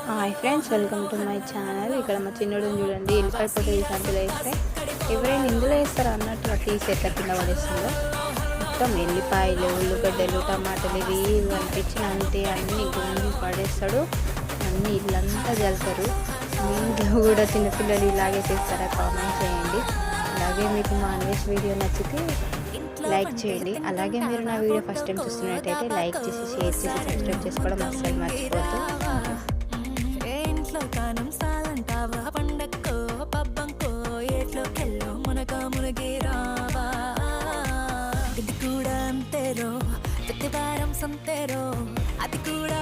Hi friends, welcome to my channel. ఇక్కడ మా చిన్నోడుని చూడండి, ఎల్లిపాయ పొట్టు తీసి అందులో వేస్తే ఎవరైనా ఇందులో వేస్తారు అన్నట్లు తీసి ఎట్లా కింద పడేస్తుందో. మొత్తం ఎల్లిపాయలు, ఉల్లిగడ్డలు, టమాటాలు ఇవి కనిపించిన అంతే అన్నీ గుంజి పడేస్తాడు. అన్నీ ఇల్లంతా చల్లుతారు. మీ ఇంట్లో కూడా చిన్నపిల్లలు ఇలాగే చేస్తారా? కామెంట్ చేయండి. అలాగే మీకు మా అన్వేష్ వీడియో నచ్చితే లైక్ చేయండి. అలాగే మీరు నా వీడియో ఫస్ట్ టైం చూస్తున్నట్టయితే లైక్ చేసి, షేర్ చేసి, సబ్స్క్రైబ్ చేసుకోవడం అస్సలు మర్చిపోద్దు. కానం సాలంటావా పండక్కో పబ్బంకో ఏట్లోకెళ్ళో మునగే రావా ఇది కూడా అంతేరో ప్రతి వారం సంతేరో అది కూడా